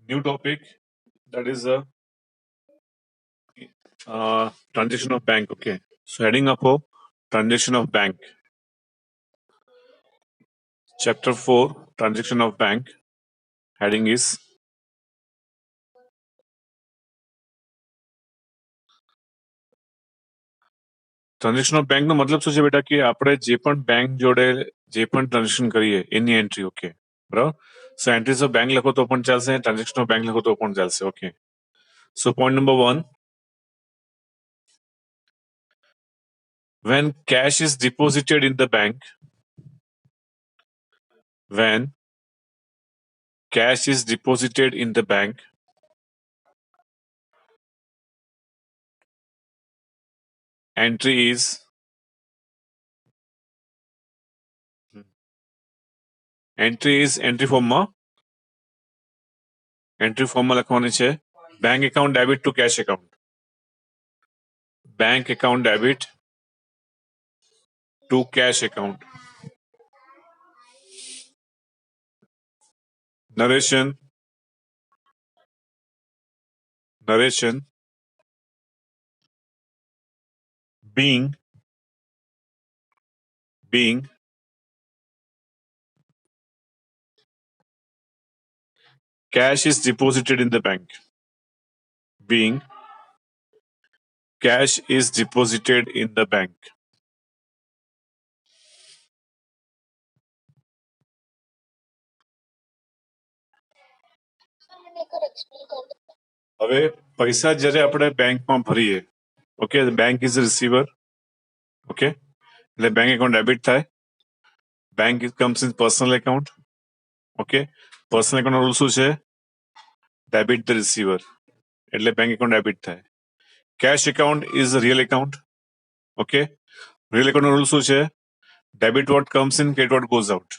New topic, that is a transaction of bank. Okay, so heading up for transaction of bank, chapter 4, transaction of bank. Heading is transaction of bank નો મતલબ શું છે બેટા કે આપણે જે પણ બેંક જોડે જે પણ ટ્રાન્ઝેક્શન કરીએ એની એન્ટ્રી. ઓકે, બરાબર. સો એન્ટ્રીઝ ઓફ બેંક લખો તો પણ ચાલશે, ટ્રાન્ઝેક્શન ઓફ બેંક લખો તો પણ ચાલશે. Okay, so point number 1, when cash is deposited in the bank, when cash is deposited in the bank, entry is entry form માં લખવાની છે bank account debit to cash account, bank account debit to cash account. Narration being cash is deposited in the bank, being cash is deposited in the bank. હવે પૈસા જ્યારે આપણે બેંકમાં ભરીએ, okay, bank is receiver. Okay, એટલે bank account debit થાય. Bank comes in personal account. Okay, personal account rule શું છે? ડેબિટ ધ રિસીવર, એટલે બેંક એકાઉન્ટ ડેબિટ થાય. Cash account is real account. Okay, real account rule શું છે? Debit what comes in, credit what goes out.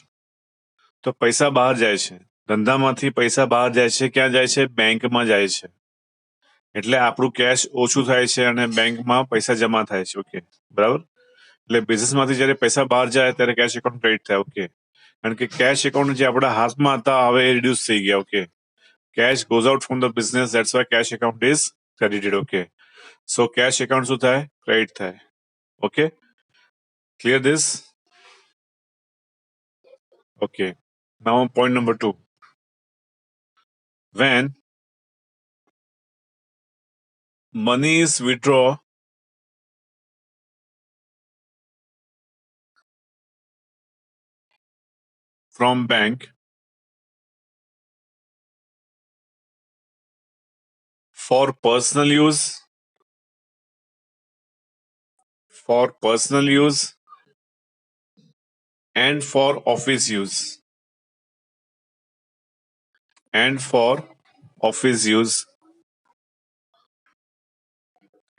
તો પૈસા બહાર જાય છે, ધંધામાંથી પૈસા બહાર જાય છે, ક્યાં જાય છે? બેંકમાં જાય છે. એટલે આપણું કેશ ઓછું થાય છે અને બેંકમાં પૈસા જમા થાય છે. ઓકે, બરાબર. એટલે બિઝનેસમાંથી જ્યારે પૈસા બહાર જાય ત્યારે કેશ એકાઉન્ટ ક્રેડિટ થાય. ઓકે, કારણ કે કેશ એકાઉન્ટ જે આપણા હાથમાં હતા હવે એ રિડ્યુસ થઈ ગયા. Okay, cash goes out from the business, that's why cash account is credited. Okay, so cash account શું થાય? Credit થાય. Okay, clear this? Okay, now point number 2, when money is withdrawn from bank for personal use and for office use,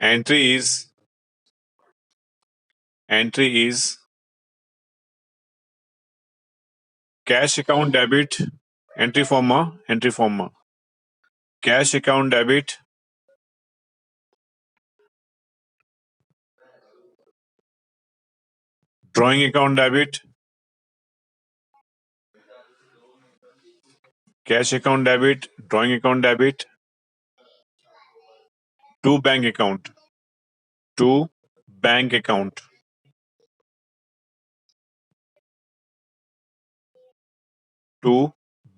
entry is cash account debit. Entry form cash account debit drawing account debit, cash account debit, drawing account debit to bank account, to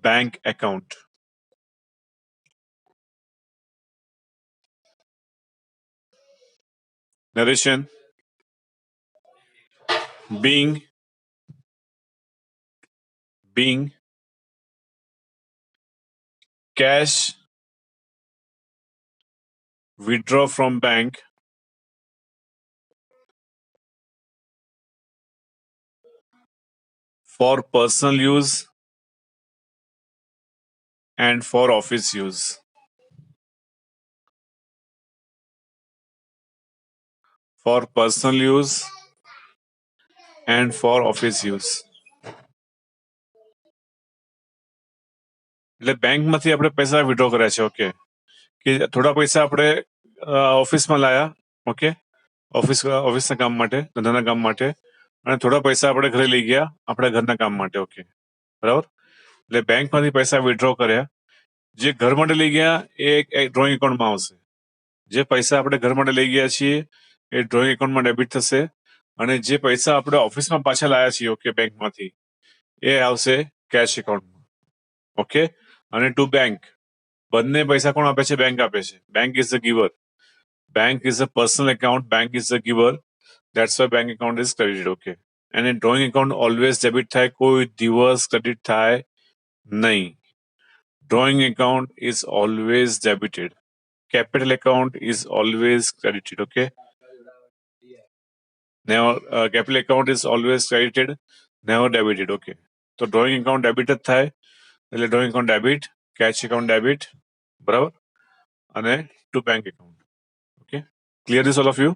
bank account. Narration being cash withdraw from bank for personal use and for office use. For personal use and for office use. એટલે બેંકમાંથી આપણે પૈસા withdraw કર્યા છે. Okay, કે થોડા પૈસા આપણે ઓફિસમાં લાયા. ઓકે, ઓફિસના કામ માટે, ધંધાના કામ માટે, અને થોડા પૈસા આપણે ઘરે લઈ ગયા આપણા ઘરના કામ માટે. ઓકે, બરાબર. એટલે બેંકમાંથી પૈસા વિડ્રો કર્યા જે ઘર માટે લઈ ગયા એ ડ્રોઈંગ એકાઉન્ટમાં આવશે. જે પૈસા આપણે ઘર માટે લઈ ગયા છીએ એ ડ્રોઈંગ એકાઉન્ટમાં ડેબિટ થશે, અને જે પૈસા આપણે ઓફિસમાં પાછા લાયા છીએ ઓકે બેંકમાંથી એ આવશે કેશ એકાઉન્ટમાં. ઓકે, અને ટુ બેંક બંને પૈસા કોણ આપે છે? બેંક આપે છે. Bank is the giver. Bank is a personal account. Bank is the giver. That's why bank account is credited. Okay, અને ડ્રોઈંગ એકાઉન્ટ ઓલવેઝ ડેબિટ થાય, કોઈ દિવસ ક્રેડિટ થાય નહીં. Drawing account is always debited. Capital account is always credited. Okay. Now, capital account is always credited, never debited. Okay. So drawing account debited થાય એટલે drawing account debit, cash account debit, બરાબર, અને to bank account. Okay. Clear this all of you?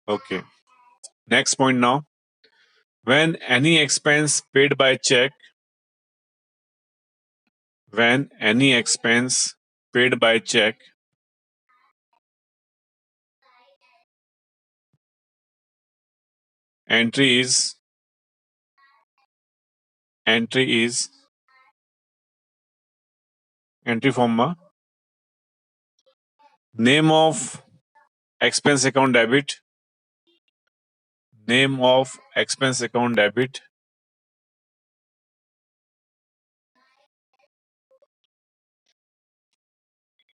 Okay. Next point now. When any expense paid by check, when any expense paid by check, entry is entry form માં name of expense account debit, name of expense account debit,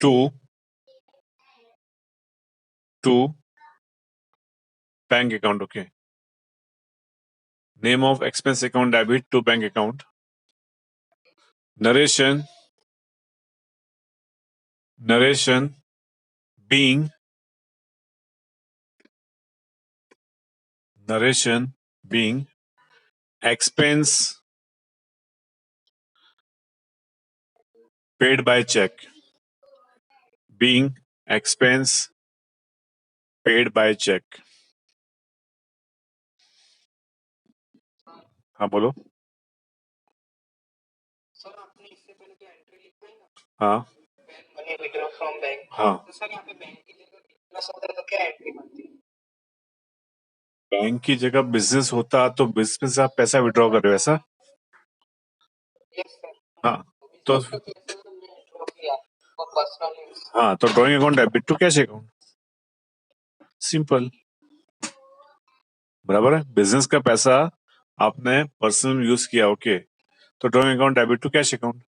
to bank account. Okay, name of expense account debit to bank account. Narration being expense paid by check, being expense paid by check. हाँ बोलो. हाँ हाँ, bank की जगह business होता तो business से आप पैसा विड्रॉ कर रहे हो ऐसा? हाँ तो हाँ, तो drawing account debit to cash account. Simple. बराबर है. बिजनेस का पैसा आपने पर्सनल यूज किया. ओके, तो drawing account debit to cash account.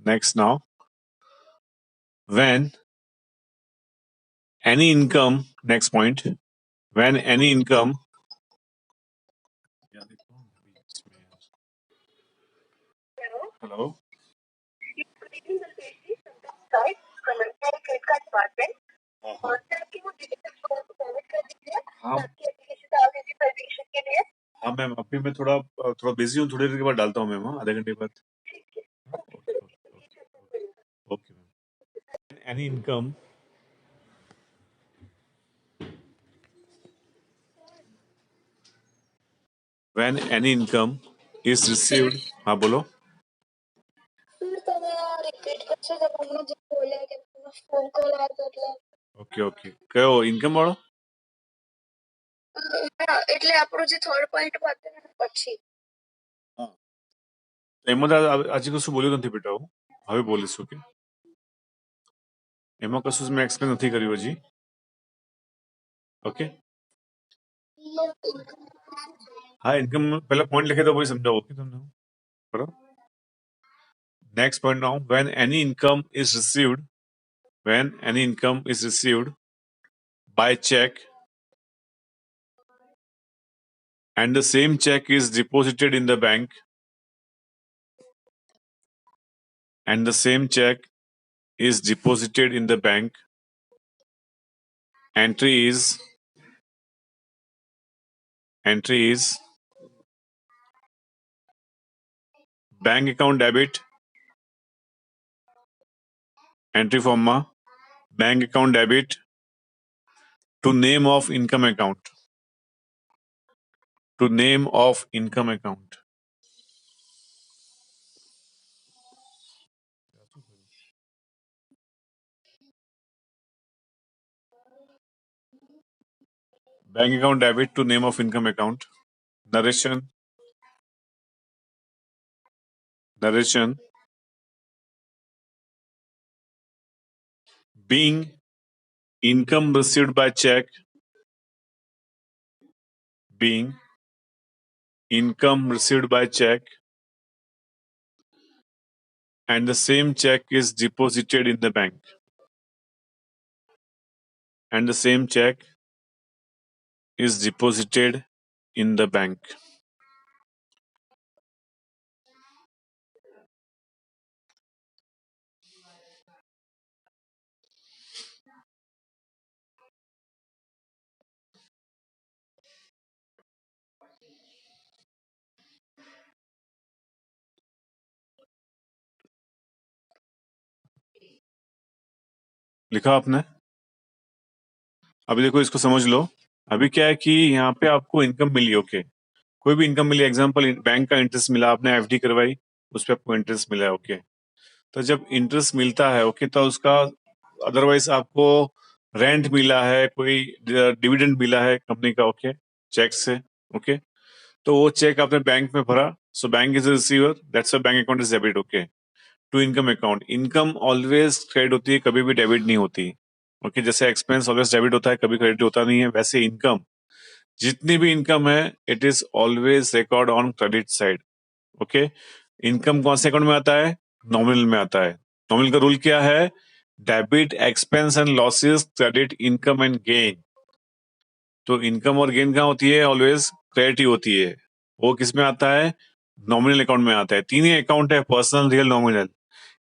Next now, when any income, next point, when any income, hello, हाँ हाँ मैम, अभी मैं थोड़ा थोड़ा बिजी हूँ, थोड़ी देर के बाद डालता हूँ मैम. हाँ, आधे घंटे बाद. Okay ma'am. Any income, when any income is received, हाँ बोलो. ઓકે ઓકે, કયો ઇન્કમ વાળો? એટલે આપણો જે થર્ડ પોઈન્ટ બતાવે પછી એમાં તો આજે કશું બોલ્યું નથી બેટા. હું હવે બોલીશ. ઓકે, એમાં કશું મેં એક્સપ્લેન નથી કર્યું હજી. ઓકે, હા, ઇન્કમ પહેલા પોઈન્ટ લખી દો પછી સમજાવો. ઓકે તમને બરાબર. Next point now, when any income is received by check and the same check is deposited in the bank, and the same check is deposited in the bank, entry is bank account debit, entry form માં bank account debit to name of income account, bank account debit to name of income account. Narration. Being income received by check. Being income received by check, and the same check is deposited in the bank. And the same check is deposited in the bank. लिखा आपने? अभी देखो, इसको समझ लो। अभी क्या है कि यहाँ पे आपको इनकम मिली, ओके, कोई भी इनकम मिली, एग्जांपल बैंक का इंटरेस्ट मिला, आपने एफडी करवाई, उस पर आपको इंटरेस्ट मिला है, ओके। तो जब इंटरेस्ट मिलता है, ओके, तो उसका अदरवाइज आपको रेंट मिला है, कोई डिविडेंड मिला है कंपनी का, ओके, चेक से, ओके, तो वो चेक आपने बैंक में भरा, so bank is receiver, that's a bank account is debit, okay, to income account. Income always credit होती है, कभी भी डेबिट नहीं होती, ओके। जैसे एक्सपेंस ऑलवेज डेबिट होता है, कभी क्रेडिट होता नहीं है, वैसे इनकम, जितनी भी इनकम है, it is always record on credit side, okay. Income कौन से अकाउंट में आता है? नॉमिनल में आता है। नॉमिनल का रूल क्या है? Debit expense and losses, credit income and gain. तो इनकम और गेन कहाँ होती है? ऑलवेज क्रेडिट ही होती है। वो किस में आता है? नॉमिनल अकाउंट में आता है। तीन ही अकाउंट है, पर्सनल, रियल, नॉमिनल।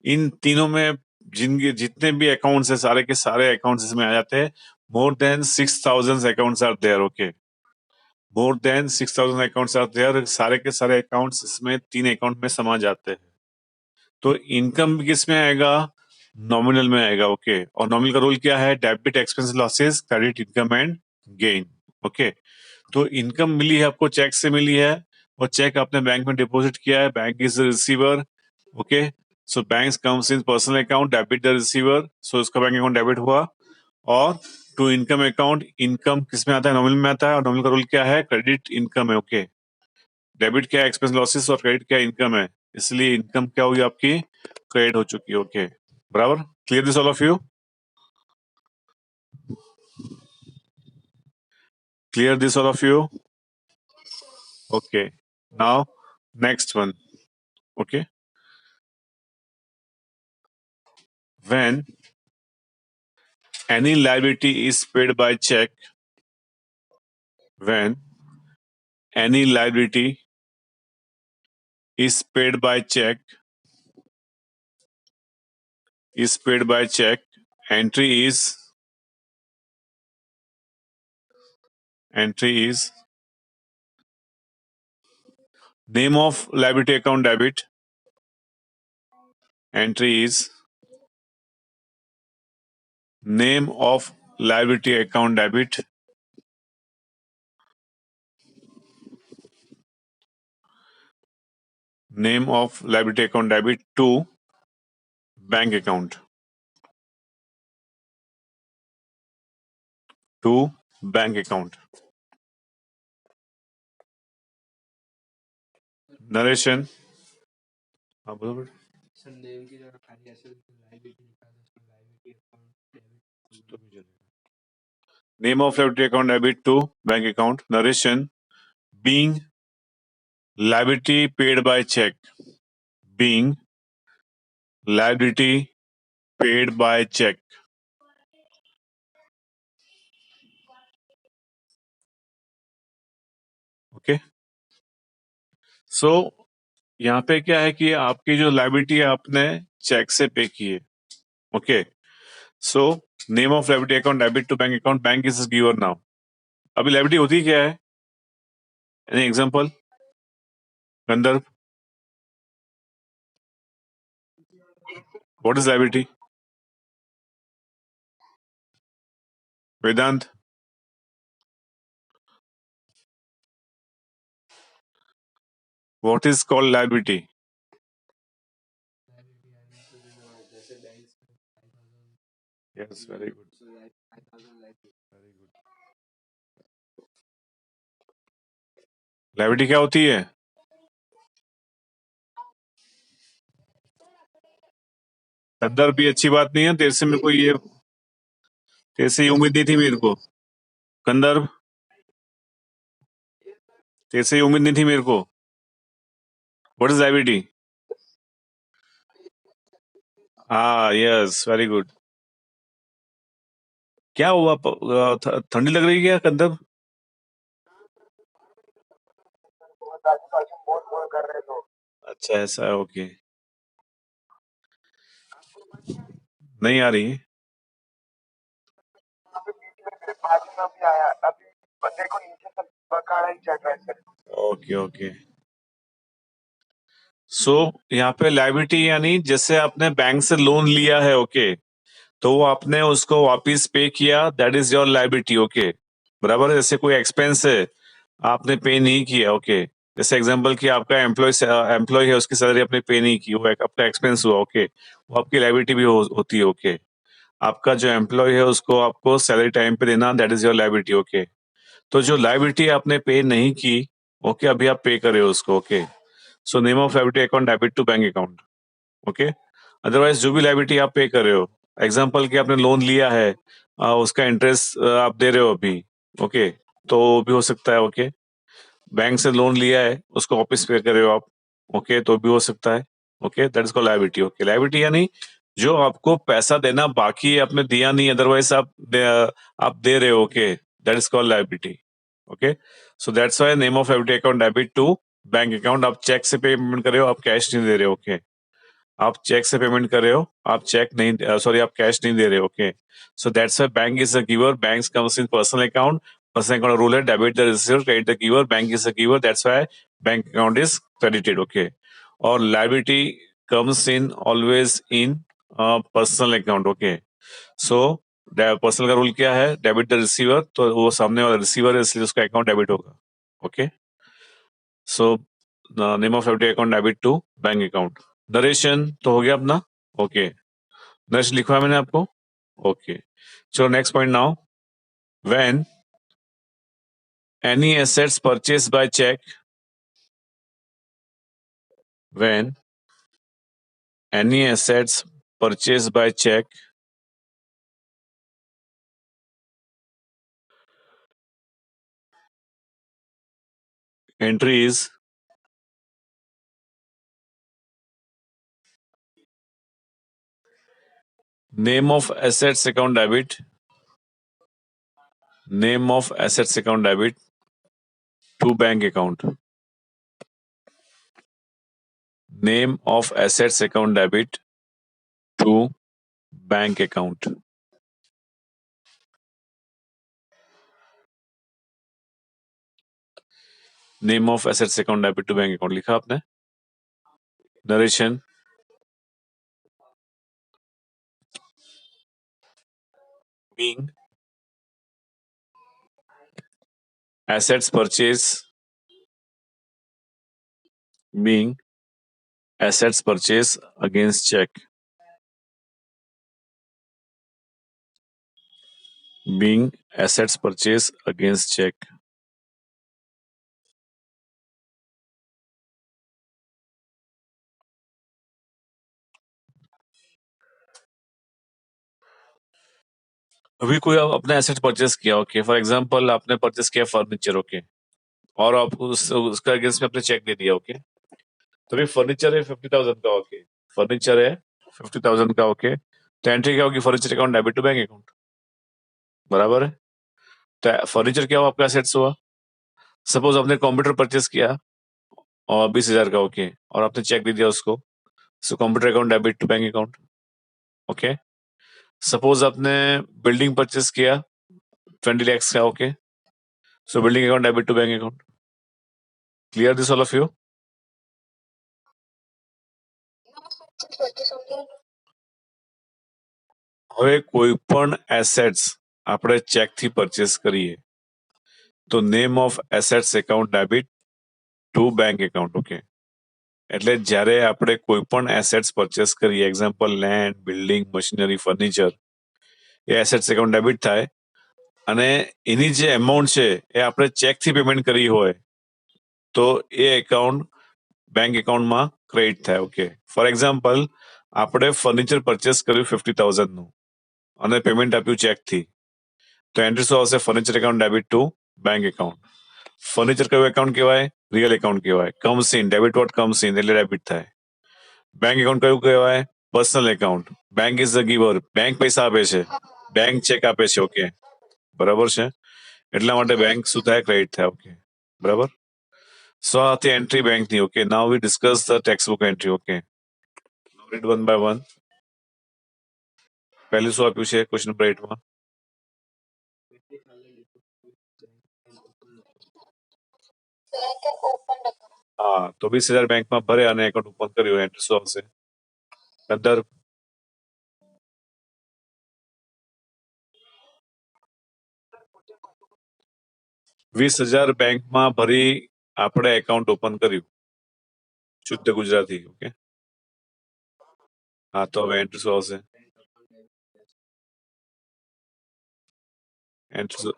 इन तीनों में जिनके जितने भी अकाउंट्स है, सारे के सारे अकाउंट्स इसमें आ जाते हैं। More than 6,000 accounts are there, okay, more than 6,000 accounts are there. सारे के सारे अकाउंट्स इसमें तीन अकाउंट में समा जाते हैं। तो इनकम किस में आएगा? नॉमिनल में आएगा, ओके। और नॉमिनल का रूल क्या है? Debit expense losses, credit income and gain, okay. तो इनकम मिली है आपको, चेक से मिली है, और चेक आपने बैंक में डिपॉजिट किया है, bank is receiver, okay. So bank comes in personal account, debit the receiver, so इसका बैंक अकाउंट डेबिट हुआ। और टू इनकम अकाउंट, इनकम किस में आता है? नॉमिनल में आता है, और नॉमिनल का रूल क्या है? क्रेडिट इनकम है, ओके। डेबिट क्या है? एक्सपेंस लॉसेस, और क्रेडिट क्या है? इनकम है, इसलिए इनकम क्या हुई आपकी? क्रेडिट हो चुकी है, ओके। बराबर? Clear this all of you? Clear this all of you? Okay, now next one, okay. When any liability is paid by check, when any liability is paid by check, entry is name of liability account debit, entry is name of liability account debit, name of liability account debit to bank account, to bank account. Narration. हाँ, बोलो बेटा। Sir name की जगह खाली ऐसे liability लिखा है, उसमें लाइबिलिटी अकाउंट डेबिट तो भी चलेगा। Name of liability account debit to bank account. Narration. Being liability paid by check, being liability paid by check, okay. So यहाँ पे क्या है कि आपकी जो लाइबिलिटी है, आपने चेक से पे की है, okay. So name of liability account debit to bank account, bank is giver now. अभी लाइबिलिटी होती क्या है? Any example? Gandharv, what is liability? Vedant, what is called liability? जैसे बैंक से 5,000 yes, very good, so like 5,000 like very good. Liability क्या होती है? कंदर भी अच्छी बात नहीं है, तेरे से उम्मीद नहीं थी मेरे को। कंदर, तेरे से ये उम्मीद नहीं थी मेरे को। What is liability? हाँ, यस, वेरी गुड। क्या हुआ? ठंडी लग रही है क्या कंदर? अच्छा, ऐसा है, ओके। नहीं आ रही। Okay, okay. सो यहाँ पे लायबिलिटी यानी जैसे आपने बैंक से लोन लिया है, ओके, तो वो आपने उसको वापस पे किया, that is your liability, okay. बराबर है। जैसे कोई एक्सपेंस है, आपने पे नहीं किया, ओके। जैसे एग्जांपल कि आपका एम्प्लॉय है, उसकी सैलरी आपने पे नहीं की, वो आपका एक्सपेंस हुआ, ओके, वो आपकी लायबिलिटी भी होती है, ओके। आपका जो एम्प्लॉय है उसको आपको सैलरी टाइम पे देना, that is your liability, okay. तो जो लायबिलिटी आपने पे नहीं की, ओके, अभी आप पे करे हो उसको, okay. So name of liability account debit to bank account, okay. Otherwise जो भी लायबिलिटी आप पे कर रहे हो, एग्जांपल कि आपने लोन लिया है, उसका इंटरेस्ट आप दे रहे हो अभी, ओके, तो भी हो सकता है, ओके। बैंक से लोन लिया है, उसको वापस पे कर रहे हो आप, ओके, तो भी हो सकता है, okay. That is called liability, okay. Liability यानी जो आपको पैसा देना बाकी है, आपने दिया नहीं, अदरवाइज आप दे रहे हो, okay, that is called liability, okay. So that's why name of liability account debit to bank account. आप चेक से पेमेंट कर रहे हो, आप कैश नहीं दे रहे हो, ओके। आप चेक से पेमेंट कर रहे हो, आप चेक नहीं, सॉरी, आप कैश नहीं दे रहे हो, okay. So that's why bank is a giver, bank comes in personal account. Personal account rule है debit the receiver, credit the giver, bank is a giver, that's why bank account is credited, okay. और liability comes in always in personal account, okay. So personal का rule क्या है? Debit the receiver, तो वो सामने वाला receiver है, इसलिए उसका अकाउंट डेबिट होगा, okay. So name of liability account debit to bank account. Narration तो हो गया अपना, ओके। नरेशन लिखवा है मैंने आपको, ओके। चलो next point now. When any assets purchase by cheque, when any assets purchase by cheque, entry is name of assets account debit, name of assets account debit to bank account, name of assets account debit to bank account. Name of assets account debit to bank account लिखा आपने। Narration, being assets purchase, being assets purchase against check, being assets purchase against check। अभी कोई अपने asset purchase किया, okay, for example आपने purchase किया furniture, okay, और आप उसका अगेंस्ट में आपने चेक दे दिया, ओके। तो अभी फर्नीचर है 50,000 का, ओके, फर्नीचर है 50,000 का, ओके। तो एंट्री क्या होगी? Furniture account debit to bank account, बराबर है। तो फर्नीचर क्या हुआ? आपका एसेट्स हुआ। सपोज आपने कंप्यूटर परचेस किया और 20,000 का, ओके, और आपने चेक दे दिया उसको, so computer account debit to bank account, okay. Suppose आपने बिल्डिंग परचेस किया 20 lakhs का, okay, so building account debit to bank account. Clear this all of you? હવે કોઈ પણ એસેટ્સ આપણે ચેક થી પરચેસ કરીએ તો name of assets account debit to bank account, okay. એટલે જ્યારે આપણે કોઈ પણ એસેટ્સ પરચેસ કરીએ, example land, building, machinery, furniture, એ એસેટ્સ એકાઉન્ટ ડેબિટ થાય અને એની જે એમાઉન્ટ છે એ આપણે ચેક થી પેમેન્ટ કરી હોય તો એ એકાઉન્ટ બેંક એકાઉન્ટમાં ક્રેડિટ થાય. ઓકે, ફોર એક્ઝામ્પલ આપણે ફર્નિચર પરચેસ કર્યું 50,000 નું અને પેમેન્ટ આપ્યું ચેકથી, તો એન્ટ્રી શું આવશે? Furniture account debit to bank account. Furniture કયું એકાઉન્ટ કહેવાય? રિયલ એકાઉન્ટ કહેવાય. Comes in, debit what comes in એટલે ડેબિટ થાય. બેંક એકાઉન્ટ કયું કહેવાય? Personal account. Bank is the giver, bank પૈસા આપે છે, બેંક ચેક આપે છે. ઓકે, બરાબર છે. એટલા માટે બેંક શું થાય? ક્રેડિટ થાય. ઓકે, બરાબર. સો આ હતી એન્ટ્રી બેંકની. Okay, now we discuss the text book entry. Okay, read one by one. પહેલું શું આપ્યું છે ક્વેશ્ચન નંબર 8 માં? 20,000 હા, તો 20,000 બેંકમાં ભરે અને એકાઉન્ટ ઓપન કર્યું. એન્ટ્રી શું આવશે? અંદર 20,000 બેંકમાં ભરી આપણે એકાઉન્ટ ઓપન કર્યું, શુદ્ધ ગુજરાતી. ઓકે, હા, તો હવે એન્ટ્રી શું આવશે? Entry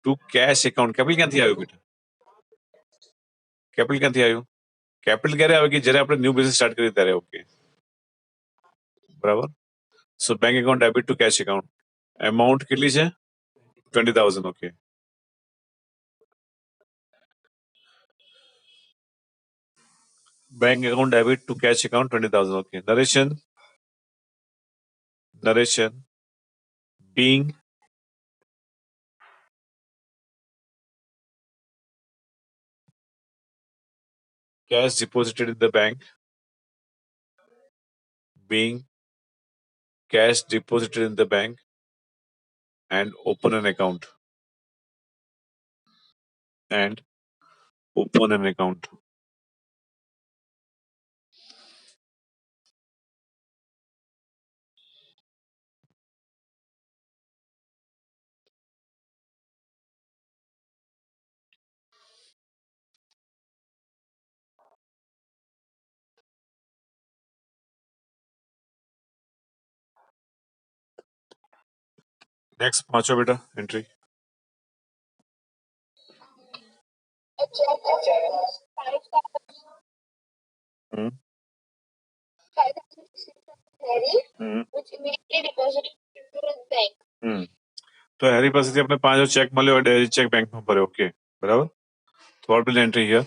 to cash account. Capital ક્યાંથી આવ્યું બેટા? કેપિટલ ક્યાંથી આવ્યું? કેપિટલ ક્યારે આવે? કે જ્યારે આપણે ન્યૂ બિઝનેસ સ્ટાર્ટ કરીએ ત્યારે. ઓકે, બરાબર. So bank account debit to cash account. Amount કેટલી છે? 20,000. Okay, bank account debit to cash account 20,000. Okay, narration being cash deposited in the bank, being cash deposited in the bank and open an account. Next, पांचवा बेटा entry. Hmm. Hmm. Hmm. તો હેરી પાસેથી આપણે 5,000 check મળ્યો, હેરી check બેંકમાં ભર્યો. Okay, બરાબર. તો what will entry here?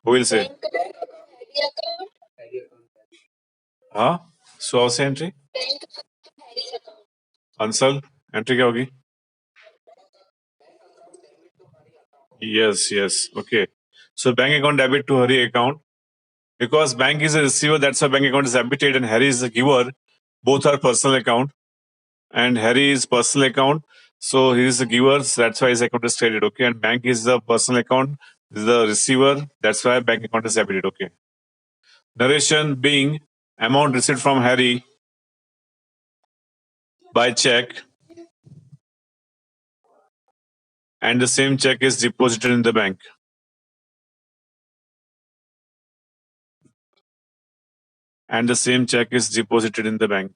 Who will say? हाँ, શું આવશે એન્ટ્રી? અંસલ, એન્ટ્રી क्या होगी? Yes. Okay. So bank account debit to Hari account. Because bank is a receiver, that's why bank account is debited and Harry is a giver. Both are personal account and Harry is personal account. So he is the giver, so that's why his account is credited. Okay. And bank is the personal account, is the receiver, that's why bank account is debited. Okay. Narration being amount received from Harry by check and the same check is deposited in the bank. And the same check is deposited in the bank.